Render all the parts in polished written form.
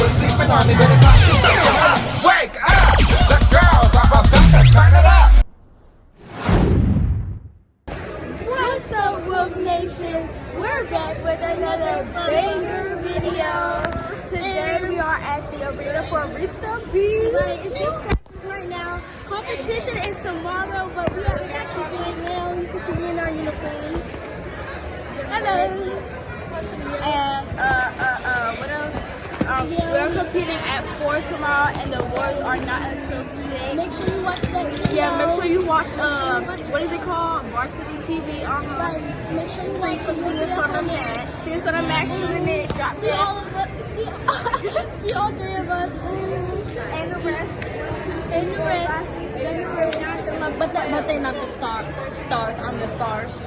was sleeping on me, but it's time to wake up. Wake up! The girls are about to turn it up. What's up, Wolf Nation? We're back with another banger video. Today we are at the arena for Rista Beach. It's just practice right now. Competition is tomorrow, but we are practicing right now. You can see me in our uniforms. Hello. And what else? We're competing at 4 tomorrow, and the awards are not until 6. Make sure you watch that video. Yeah, make sure you watch what is it called? Varsity TV. Right. Make sure you so you can see us on the mat. See us on the mat, and then drop See all of us. See all 3 of us. and the rest. And the rest. But they're not the stars. Stars. I'm the stars.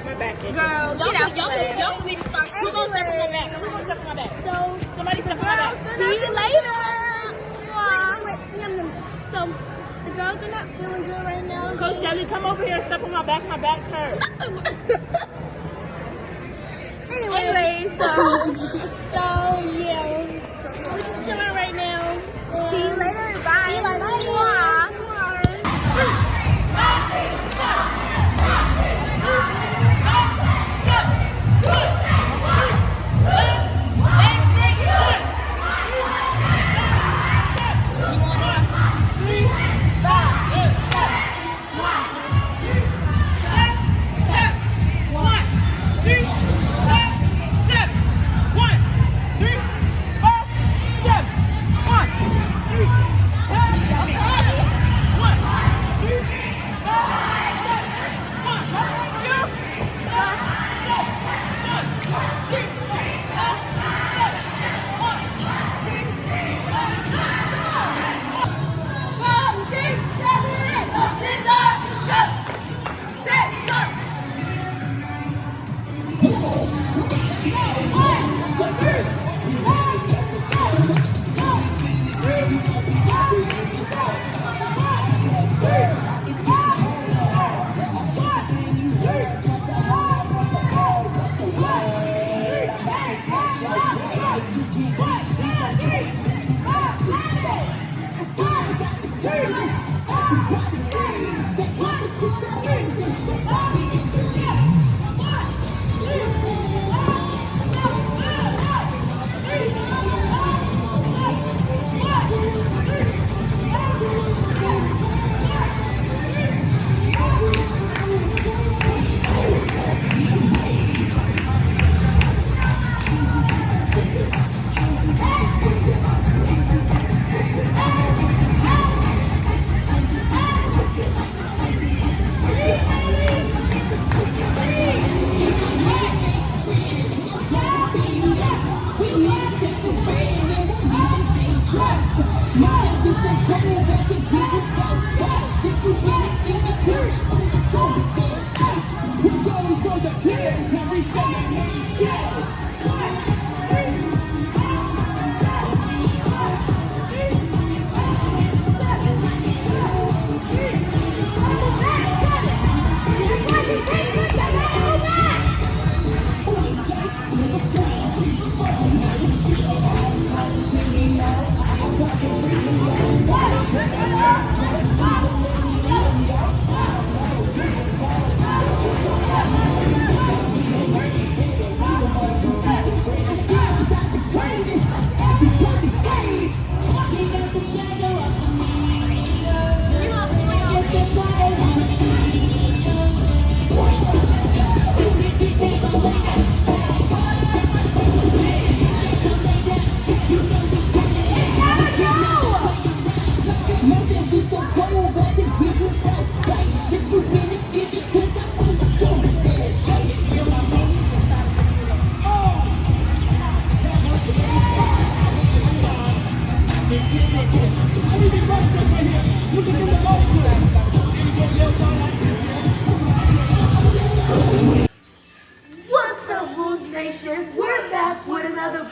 My back is. Girl, y'all can be the stars. Who's gonna step on my back? Who's gonna step on my back? So Somebody step on my back. see you later. Wait. So the girls are not feeling good right now. Coach Shelly, come over here and step on my back. My back hurts. Anyway, so yeah, we're just chilling right now. See you later. Bye. See you later. What's up, Wolf Nation? We're back with another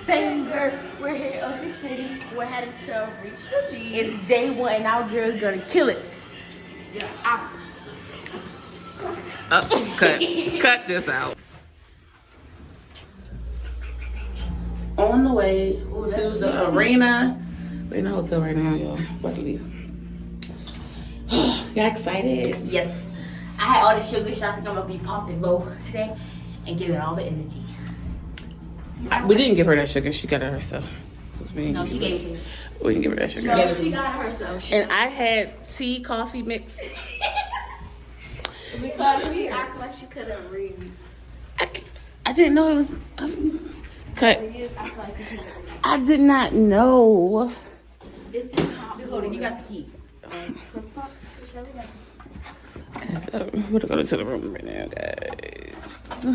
banger. We're here in Ocean City. We're headed to Rista Beach. It's day 1 and our girl's gonna kill it. Yeah. Cut this out. On the way. way to the arena. We're in the hotel right now, y'all. About to leave. Y'all excited? Yes. I had all the sugar, so I think I'm gonna be pumped and low today and giving all the energy. We didn't give her that sugar. She got it herself. No, she gave it to me. We didn't give her that sugar. No, she got it herself. And I had tea, coffee mix. Because she acted like she couldn't read. I didn't know it was cut. I did not know. Hold on, you got the key. We're going to the room right now, guys.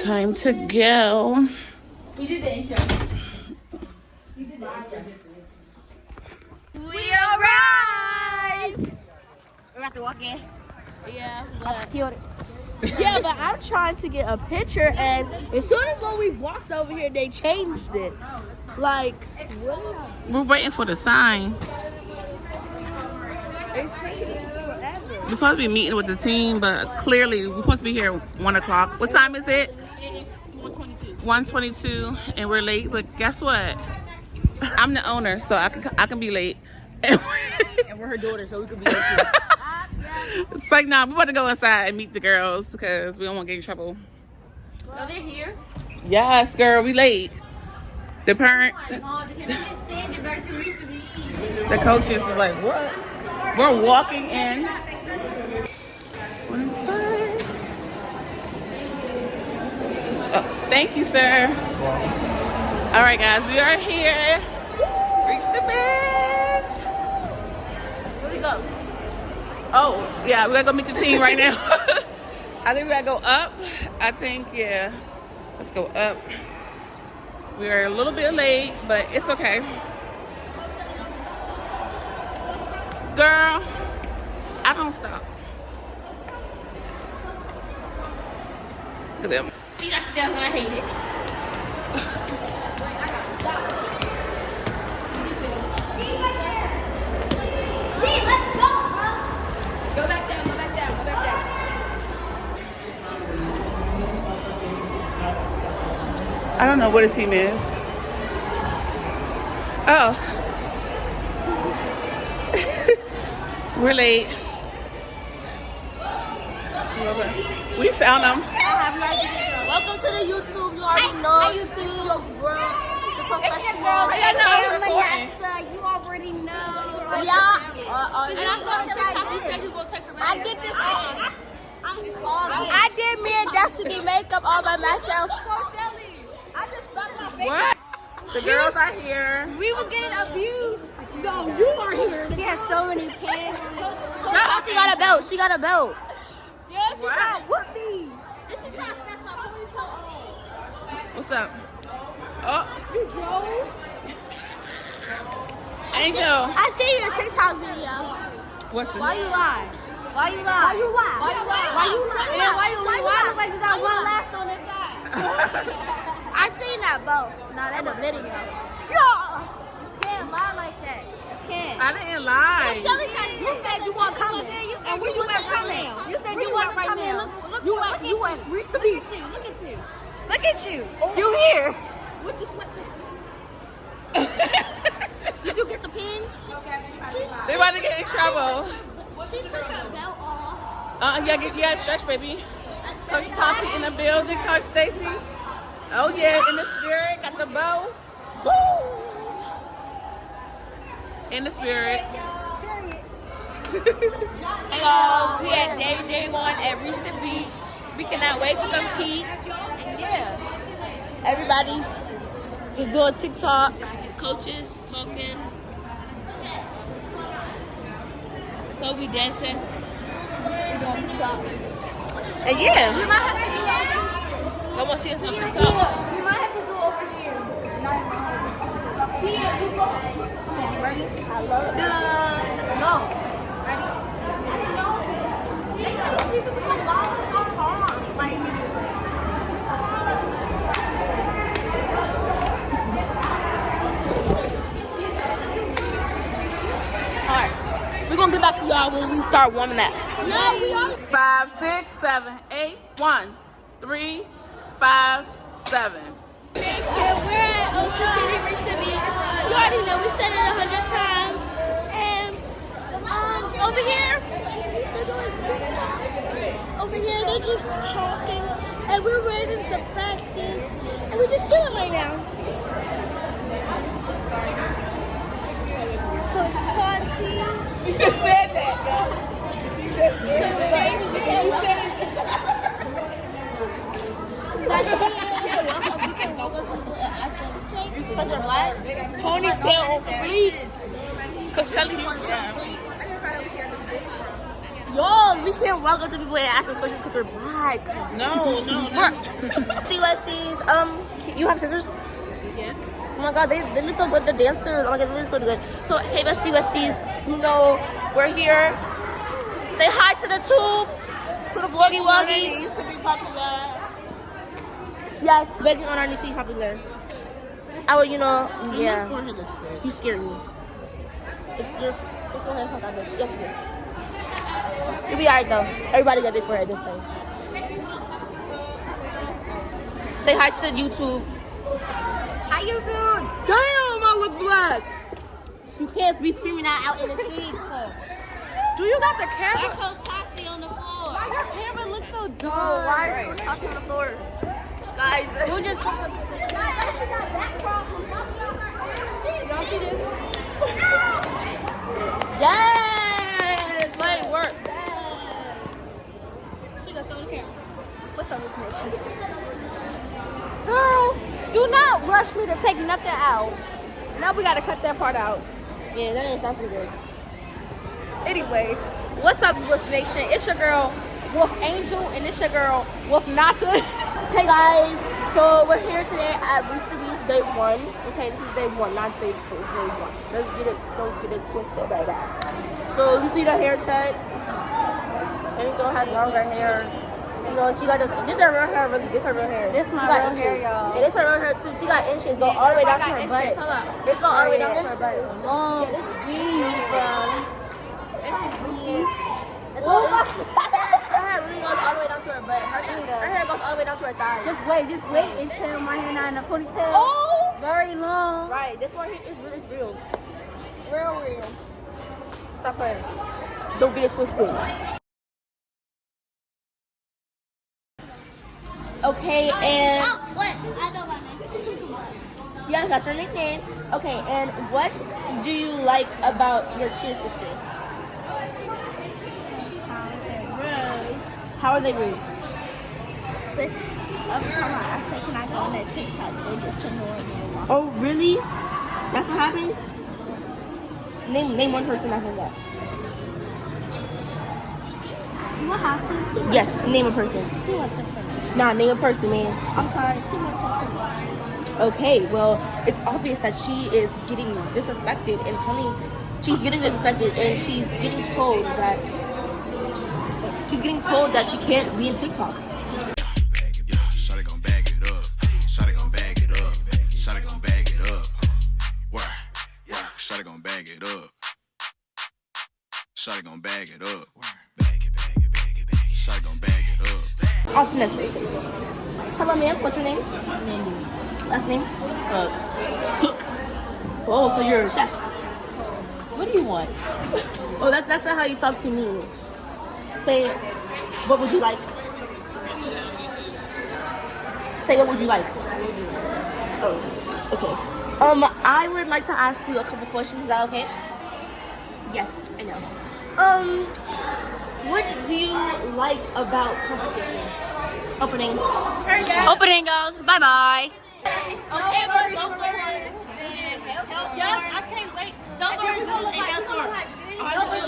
Time to go. We did the intro. We arrived! We're about to walk in. Yeah, I killed it. yeah, but I'm trying to get a picture, and as soon as when we walked over here, they changed it. Like, We're waiting for the sign. it's taking forever. We're supposed to be meeting with the team, but clearly we're supposed to be here at 1 o'clock. What time is it? 1:22, and we're late. But guess what? I'm the owner, so I can be late. And we're her daughter, so we could be late too. It's like, nah, we're about to go inside and meet the girls because we don't want to get in trouble. Are they here? Yes, girl, we late. The parent, the coaches is like, what? We're walking in. We're inside. Oh, thank you, sir. All right, guys, we are here. Reach the bench. Where we go? Oh, yeah, we gotta go meet the team right now. I think we gotta go up. I think, yeah. Let's go up. We are a little bit late, but it's okay. Girl, I don't stop. Look at them. You got stuff and I hate it. Go back down, go back down, go back down. I don't know what his team is. Oh. We're late. We found them. Welcome to the YouTube. You already know. This is your girl, the professional. How y'all know I'm recording? You already know. Yeah. And I thought I did this. I did me and Destiny makeup all by myself. I just stuck my face. What? The girls are here. We was getting abused. No, you are here. He has so many pins. Shut up. She got a belt. She got a belt. Yeah, she What? got whoop me. What's up? Oh, You drove? Angel. I see your TikTok video. What's the Why you lie? Why you lie? Why you lie? Why you lie? Why you lie? Yeah, why you look like you got one lash on this side? I seen that boat. No, that's a video. Yo, you can't lie like that. You can't. I didn't lie. Shelly said you said you want to come in. And where you at right now? You said you want right now. You went reach the beach. Look at you. Look at you. You here. With the sweatpants. Did you get the pins? They about to get in trouble. She took her belt off. Yeah, stretch, baby. Coach Tati in the building. Coach Stacy. Oh yeah, in the spirit. Got the bow. Woo! In the spirit. Hello, we at day one at Recent Beach. We cannot wait to compete. And yeah, everybody's just doing TikToks. Coaches talking. Chloe dancing. We're doing TikToks. And yeah, we might have to do that. Y'all want to see us do TikTok? We might have to do over here. Here, you go. Come on, ready? I love it. No. Ready? They got people with your long, strong arms. Like, Alright, we're gonna get back to y'all when we start warming up. no, we are. 5, 6, 7, 8. 1, 3, 5, 7. We're at Ocean City, Richmond Beach. You already know we said it 100 times. And over here, they're doing TikToks. Over here, they're just talking. And we're ready to practice. And we're just chilling right now. Coach Tati. She just said that, girl. Coach Stacy. Because we're black. Ponytail on fleek. Cause Shelly ponytail. Yo, we can't walk up to people and ask them questions because we're black. No. See, Westies, you have scissors? Yeah. Oh my god, they look so good, the dancers. Oh my god, they look so good. So, hey, Westies, you know, we're here. Say hi to the tube, to the vloggy woggy. Used to be popular. Yes, begging on our knees to be popular. I would, yeah. Your forehead looks big. You scared me. Your forehead's not that big. Yes, it is. You'll be alright though. Everybody got big forehead this time. Say hi to YouTube. Hi YouTube. Damn, I look black. You can't be screaming that out in the streets. Do you got the camera? Why Coach Tati on the floor? Why your camera looks so Oh, dark? why is Coach Tasha on the floor? Guys, You just y'all see this? yes, let it work. She got the camera. What's up information? Girl, do not rush me to take nothing out. Now we gotta cut that part out. Yeah, that ain't sound so good. Anyways, what's up, Wolf Nation? It's your girl, Wolf Angel, and it's your girl, Wolf Nata. Hey guys, so we're here today at Rooster Beach Day 1. Okay, this is Day 1, not Day 2, it's Day 1. Don't get it twisted by that. So you see the hair check. Angel has longer hair. You know, she got this is her real hair, really. This is her real hair. This my She got real inches. hair, y'all. Yeah, this her real hair too. She got inches, go all the way down to her butt. Hold up. This go all the way down to her butt. Long, Weave, It's just weave. Her hair really goes all the way down to her butt. Her hair goes all the way down to her thighs. Just wait until my hair not in a ponytail. Oh! Very long. Right, this one here is really real. Real. Stop playing. Don't get it twisted. Okay, and What? I know my name. yeah, that's her nickname. Okay, and what do you like about your cheer sisters? How are they rude? Every time I say, can I go on that TikTok, they just ignore me. Oh, really? That's what happens? Name one person that says that. You don't have to. Too much. Yes, name a person. Too much information. Nah, name a person, man. I'm sorry. Too much information. Okay, well, it's obvious that she is getting disrespected and she's getting disrespected and she's getting told that she can't be in TikToks. Shawty gon' bag it up. Shawty gon' bag it up. Shawty gon' bag it up. Where? Shawty gon' bag it up. Shawty gon' bag it up. Bag it. Shawty gon' bag it up. On to the next person. Hello, ma'am. What's your name? Last name? Cook. Oh, so you're a chef. What do you want? Oh, that's not how you talk to me. Say, what would you like? Say, what would you like? Oh, okay. I would like to ask you a couple questions. Is that okay? Yes, I know. What do you like about competition? Opening. Opening, y'all. Bye bye. Okay, but Snowflake is big. Yes, I can't wait. Snowflake is a hailstorm.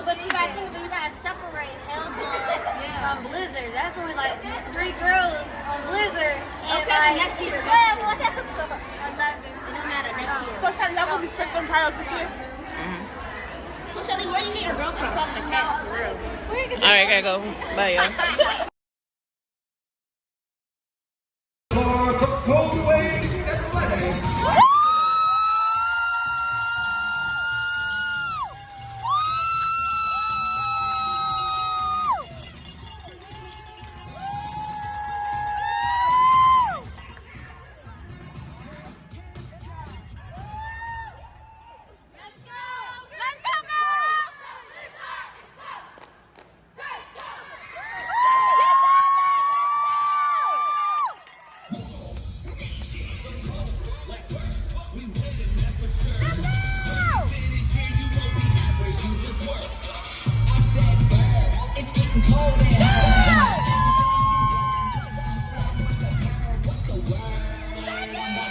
But you gotta separate Hailstorm from Blizzard. That's when we like 3 girls on Blizzard. And Okay, next year. 12 on Hailstorm. 11. It don't matter, next year. So, Shelly, y'all gonna be strict on trials this year? So, Shelly, where do you get your girls from? All right, gotta go. Bye, y'all.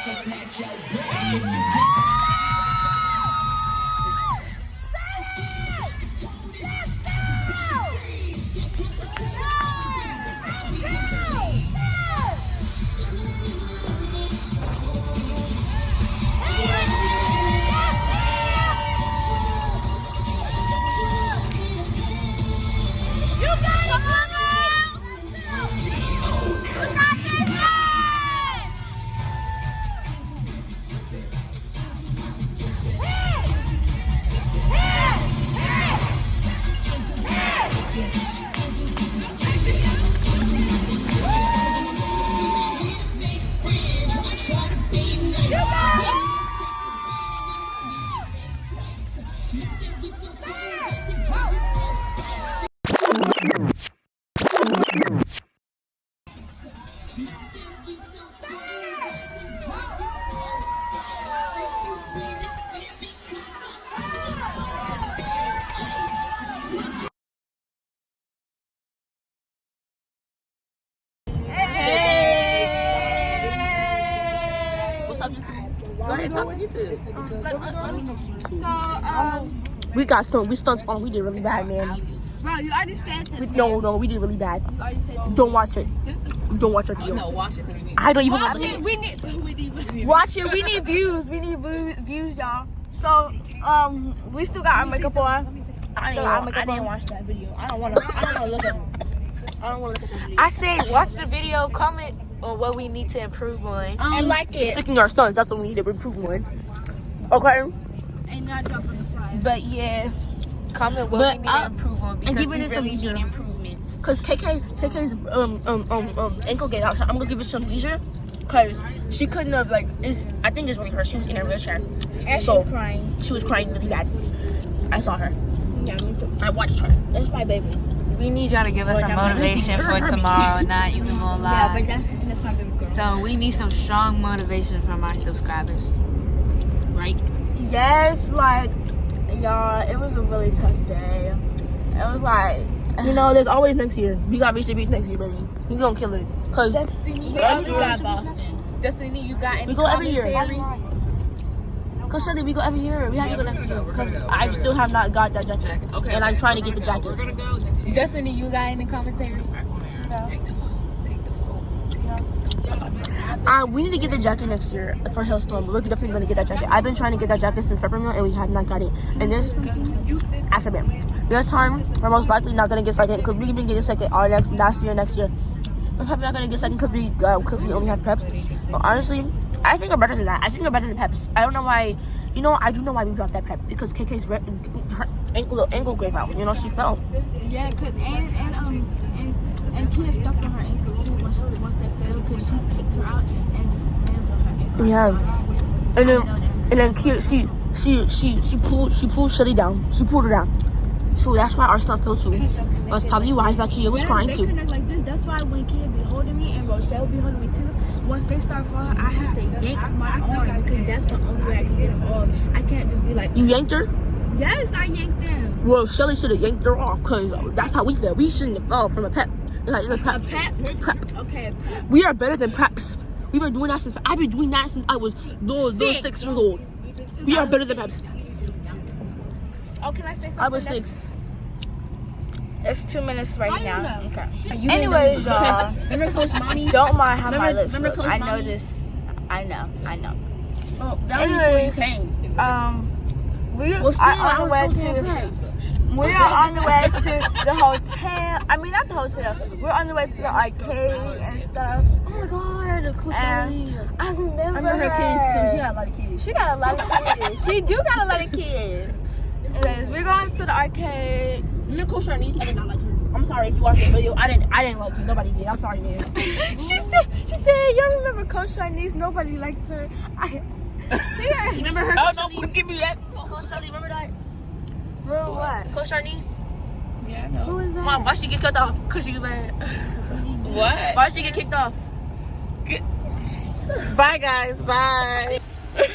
Go ahead, talk to YouTube. We got stunts. We stunts on. We did really bad, man. Bro, you already said this. No, we did really bad. You already said this. Don't watch it. Don't watch our video. No, watch it. I don't even Watch know. it. We need watch it. We need views. We need views, y'all. So, we still got our makeup on. I didn't watch that video. I don't want to look at it. I don't want to look at the video. I say watch the video, comment on what we need to improve on. And like it. Sticking our stunts. That's what we need to improve on. Okay. And not dropping the fly. But yeah, comment what we need to improve on because giving we it some really leisure. need improvements. Cause KK's ankle gave out. I'm gonna give it some leisure. Cause she couldn't have I think it's really her. She was in a wheelchair. And she was crying. She was crying really bad. I saw her. Yeah, me too. I watched her. That's my baby. We need y'all to give us some motivation for tomorrow, not even gonna lie. Yeah, but that's my baby girl. So we need some strong motivation from our subscribers, right? Yes, y'all, it was a really tough day. It was There's always next year. We got Reach the Beach next year, baby. We gonna kill it. Cause Destiny, we also got Boston. Destiny, you got any we go every year. commentary? Cause Shelly, we go every year. We have to go next year. Cause I still have not got that jacket, and I'm trying to get the jacket. Destiny, you got any commentary? We need to get the jacket next year for Hailstorm. We're definitely gonna get that jacket. I've been trying to get that jacket since Peppermint, and we have not got it. And this aftermath. This time, we're most likely not gonna get second because we've been getting second next year. We're probably not gonna get second because we only have Peps. But honestly, I think we're better than that. I think we're better than Peps. I don't know why. I do know why we dropped that Pep because KK's her ankle gave out. She fell. Yeah, cause and Tia stuck on her ankle too once they fell because she kicked her out and slammed on her ankle. Yeah, and then Kia, she pulled Shelly down. She pulled her down. So that's why our stuff fell too. That's probably why Kia was crying they too. connect like this. That's why when Kia be holding me and Rochelle be holding me too, once they start falling, I have to yank my arm because that's the only way I can get them off. I can't just be like, You yanked her? yes, I yanked them. Well, Shelly should have yanked her off because that's how we fell. We shouldn't have fell from a Pep. It's a Pep. A pep? Prep. Okay, a pep. We are better than Preps. We've been doing that since I've been doing that since I was those 6 years old. We are better than Preps. Oh, can I say something? I was 6. It's 2 minutes right now. know? Okay. Anyways, y'all. Remember Coach Mommy? Don't mind how my lips remember look. Coach I know Mommy? this. I know. Oh, that Anyways, we are on the way to. We are on the way to the hotel. I mean, not the hotel. We're on the way to the arcade and stuff. Oh my God, Coach And Mommy. I remember her kids too. She got a lot of kids. She got a lot of kids. She do got a lot of kids. Anyways, we're going to the arcade. Remember Coach Charnice? I did not like her. I'm sorry if you watched the video. I didn't like you. Nobody did. I'm sorry, man. She said, y'all remember Coach Charnice? Nobody liked her. Yeah. You remember her? Oh, Coach no, Charnice? give me that. Coach Charnice, remember that? Bro, what? Coach Charnice? Yeah, I know. Who is that? Mom, why she get cut off? Cause she was mad. What? Why she get kicked off? Bye, guys. Bye. Hey,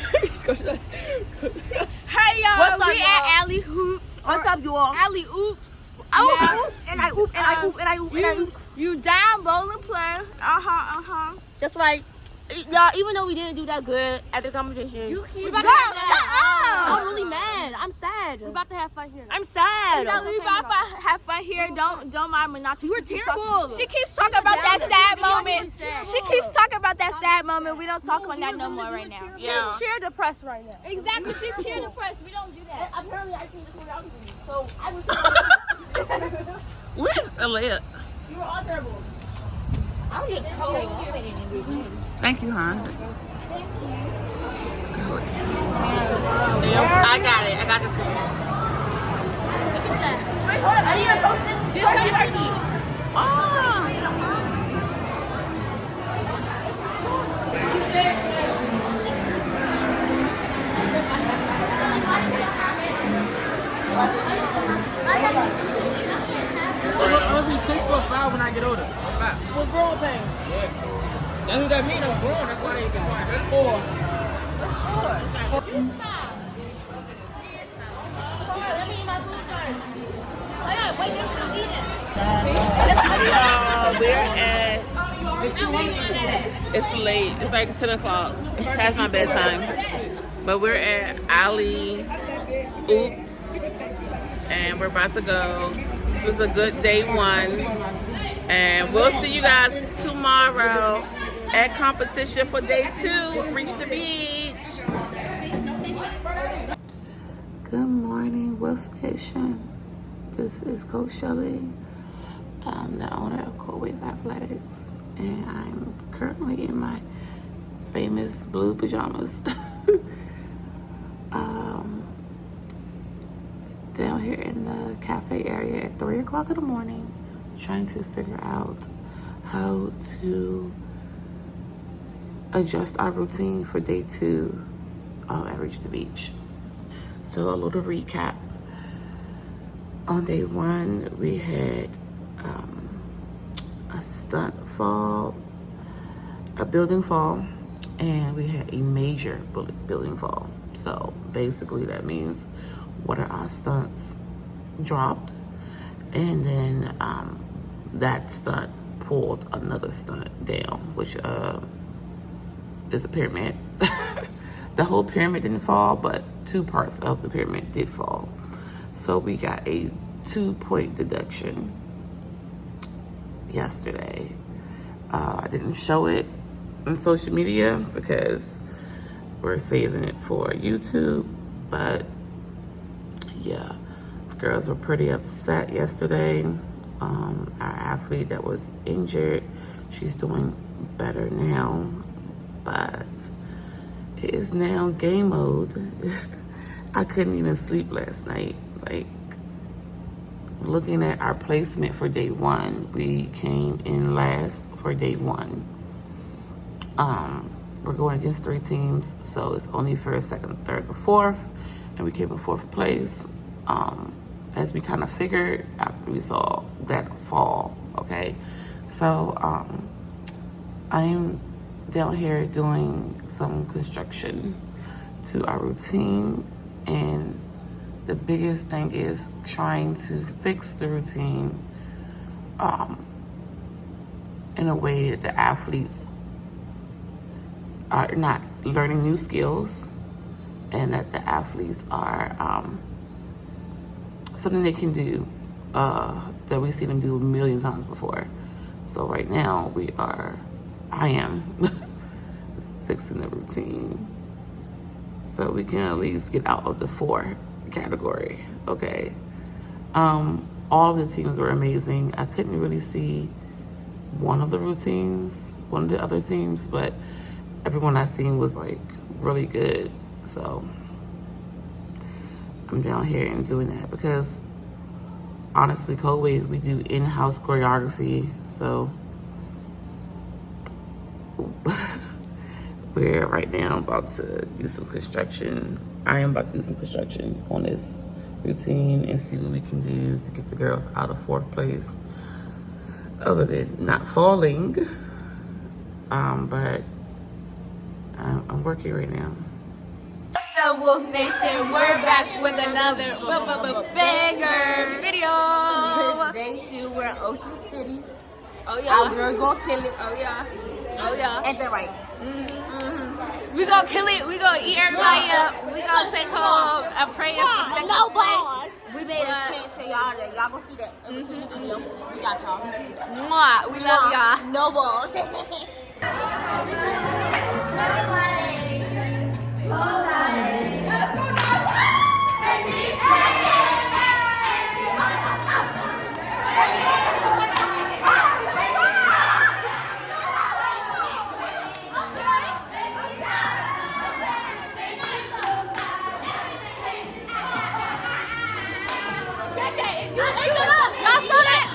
y'all. What's up, we y'all? at Alley Hoops. What's up, you all? Alley Oops. Oh, and I oop, and I oop, and I oop, and I oop. You down bowling player. Uh-huh. Just right. y'all, even though we didn't do that good at the competition, You keep girl, doing shut that. up! I'm really mad. I'm sad. We're about to have fun here. I'm sad. Exactly, we about to have fun here. Don't mind me not. You were terrible. She keeps talking about that sad moment. sad. She keeps talking about that sad moment. We don't talk on that no more right now. Yeah. She's cheer depressed right now. Exactly, she's cheer depressed. We don't do that. Apparently, I think that's what I was doing. So I was. Where's Aaliyah? You were all terrible. I was just cold. Thank you, hon. Yep, I got it. I got this thing. Look at that. Wait, hold on. I need to post this. This is turkey. I'm gonna be 6'5" when I get older. With growing pains. Yeah. That's what that means. I'm grown. That's why they get quiet. That's 4. Wait, they're still eating. We're at. It's late. It's like 10 o'clock. It's past my bedtime. But we're at Ali Oops. And we're about to go. This was a good day 1. And we'll see you guys tomorrow at competition for day 2. Reach the beach. Good morning, Wolf Nation. This is Coach Shelly. I'm the owner of Core Wave Athletics, and I'm currently in my famous blue pajamas. Down here in the cafe area at 3 o'clock in the morning, trying to figure out how to adjust our routine for day 2 at Reach the Beach. So a little recap. On day 1, we had a stunt fall, a building fall, and we had a major building fall. So basically that means one of our stunts dropped, and then that stunt pulled another stunt down, which is a pyramid. The whole pyramid didn't fall, but 2 parts of the pyramid did fall. So we got a 2-point deduction yesterday. I didn't show it on social media because we're saving it for YouTube, but yeah, the girls were pretty upset yesterday. Our athlete that was injured, she's doing better now, but it is now game mode. I couldn't even sleep last night. Like, looking at our placement for day 1, we came in last for day 1. We're going against 3 teams, so it's only first, second, third, or fourth, and we came in 4th place. As we kind of figured after we saw that fall. Okay, so I'm down here doing some construction to our routine, and the biggest thing is trying to fix the routine in a way that the athletes are not learning new skills, and that the athletes are something they can do that we've seen them do a million times before. So right now I am fixing the routine so we can at least get out of the 4 category. Okay. All of the teams were amazing. I couldn't really see one of the other teams, but everyone I seen was like really good. So I'm down here and doing that because honestly, Code Wave, we do in-house choreography. So we're right now about to do some construction. I am about to do some construction on this routine and see what we can do to get the girls out of 4th place, other than not falling. But I'm working right now. What's up, Wolf Nation? We're back with another banger video. It's day 2. We're in Ocean City. Oh yeah. Our girl gonna kill it. Oh yeah. Oh yeah. Ain't that right? We gonna kill it. We gonna eat everybody up. We gonna take home a prayer for second No place. balls. We made a chance to y'all that y'all gonna see that in between the video. We got y'all. Mwah. We love y'all. No balls. Y'all saw that?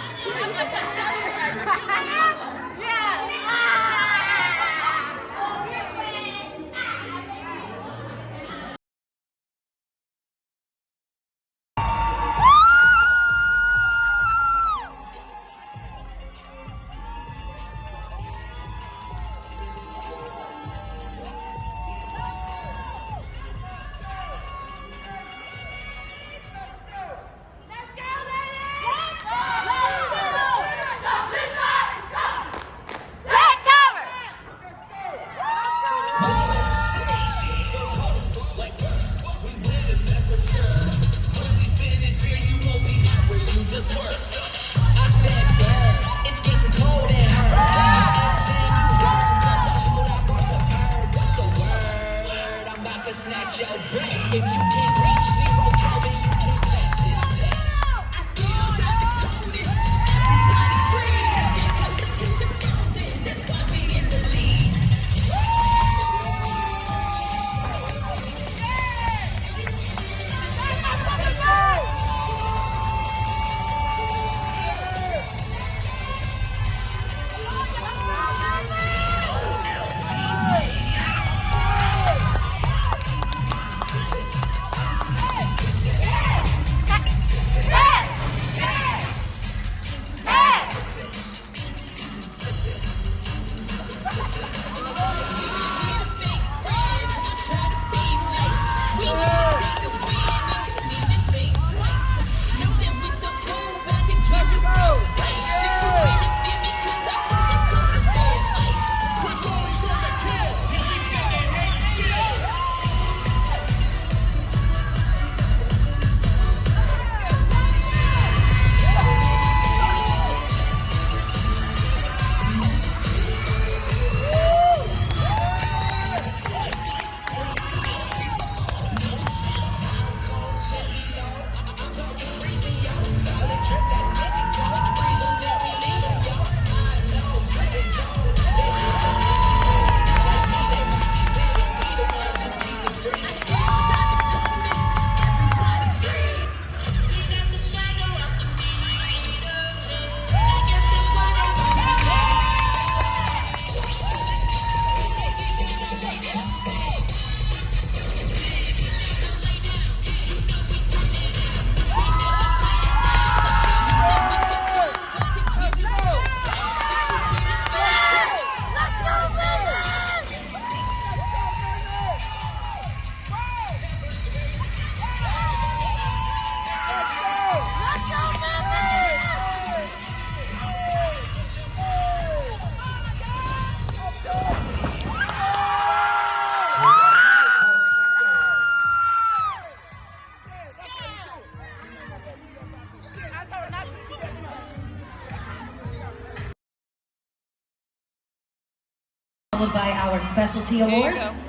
Followed by our specialty awards.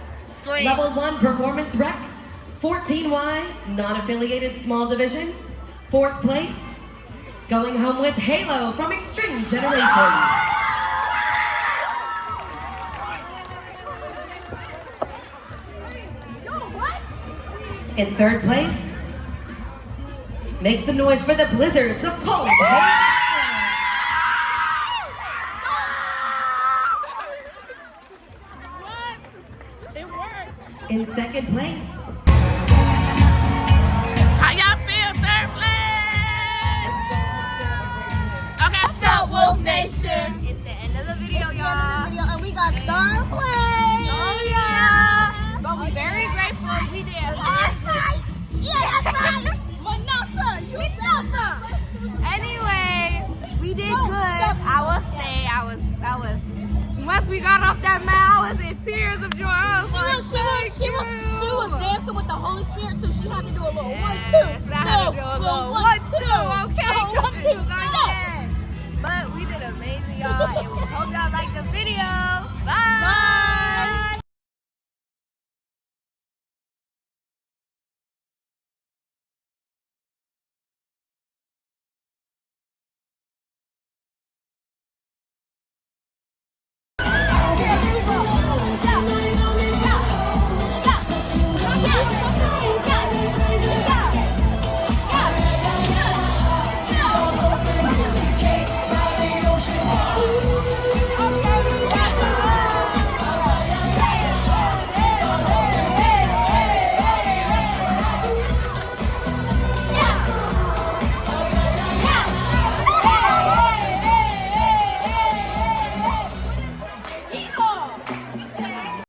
Level 1 Performance Rec, 14Y non-affiliated small division, 4th place. Going home with Halo from Extreme Generations. In 3rd place, make some noise for the Blizzards of Cold. In 2nd place, How y'all feel? 3rd place. Okay. What's up, Wolf Nation? It's the end of the video, y'all. And we got 3rd place. Oh yeah. But we're very grateful we did. Yeah, that's right. Anyway, we did good. I will say I was once we got off that mat, I was in tears. Holy Spirit too. She had to do a little 1, 2. Yes, I had to do a little 1, 2, okay? 1, 2, So, go. yeah. But we did amazing, y'all, and we hope y'all liked the video. Bye!